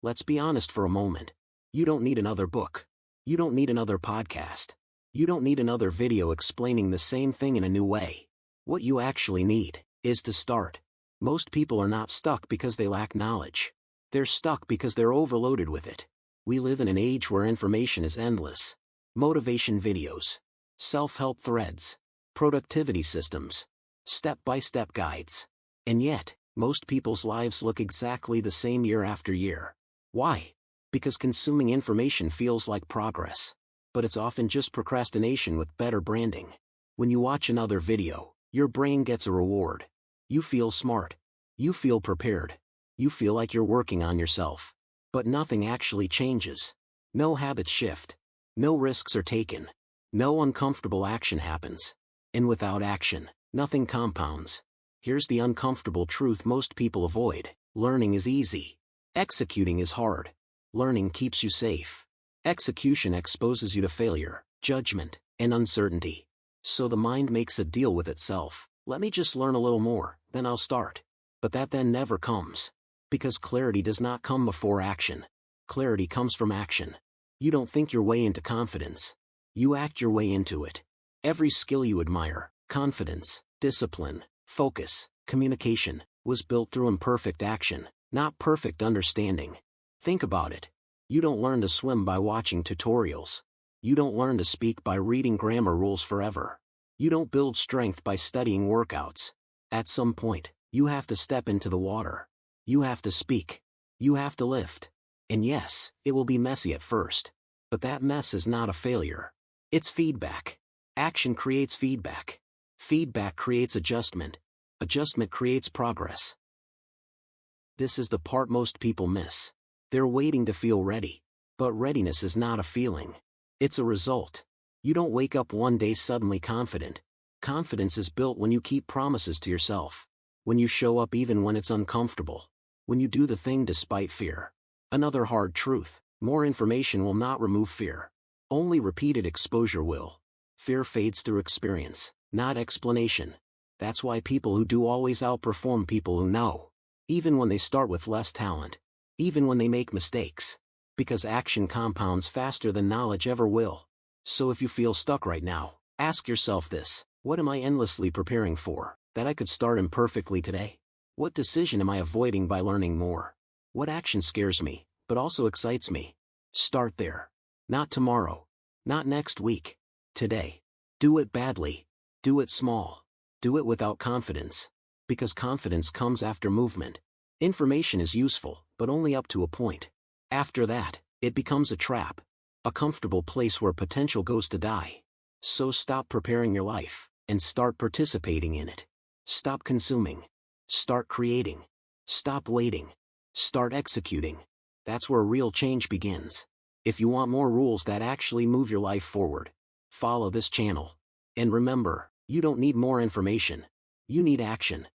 Let's be honest for a moment. You don't need another book. You don't need another podcast. You don't need another video explaining the same thing in a new way. What you actually need is to start. Most people are not stuck because they lack knowledge. They're stuck because they're overloaded with it. We live in an age where information is endless. Motivation videos, self-help threads, productivity systems, step-by-step guides. And yet, most people's lives look exactly the same year after year. Why? Because consuming information feels like progress. But it's often just procrastination with better branding. When you watch another video, your brain gets a reward. You feel smart. You feel prepared. You feel like you're working on yourself. But nothing actually changes. No habits shift. No risks are taken. No uncomfortable action happens. And without action, nothing compounds. Here's the uncomfortable truth most people avoid. Learning is easy. Executing is hard. Learning keeps you safe. Execution exposes you to failure, judgment, and uncertainty. So the mind makes a deal with itself. Let me just learn a little more, then I'll start. But that then never comes. Because clarity does not come before action. Clarity comes from action. You don't think your way into confidence. You act your way into it. Every skill you admire, confidence, discipline, focus, communication, was built through imperfect action, not perfect understanding. Think about it. You don't learn to swim by watching tutorials. You don't learn to speak by reading grammar rules forever. You don't build strength by studying workouts. At some point, you have to step into the water. You have to speak. You have to lift. And yes, it will be messy at first. But that mess is not a failure. It's feedback. Action creates feedback. Feedback creates adjustment. Adjustment creates progress. This is the part most people miss. They're waiting to feel ready. But readiness is not a feeling. It's a result. You don't wake up one day suddenly confident. Confidence is built when you keep promises to yourself. When you show up even when it's uncomfortable. When you do the thing despite fear. Another hard truth: more information will not remove fear. Only repeated exposure will. Fear fades through experience, not explanation. That's why people who do always outperform people who know. Even when they start with less talent. Even when they make mistakes. Because action compounds faster than knowledge ever will. So if you feel stuck right now, ask yourself this: what am I endlessly preparing for, that I could start imperfectly today? What decision am I avoiding by learning more? What action scares me, but also excites me? Start there. Not tomorrow. Not next week. Today. Do it badly. Do it small. Do it without confidence. Because confidence comes after movement. Information is useful, but only up to a point. After that, it becomes a trap. A comfortable place where potential goes to die. So stop preparing your life, and start participating in it. Stop consuming. Start creating. Stop waiting. Start executing. That's where real change begins. If you want more rules that actually move your life forward, follow this channel. And remember, you don't need more information. You need action.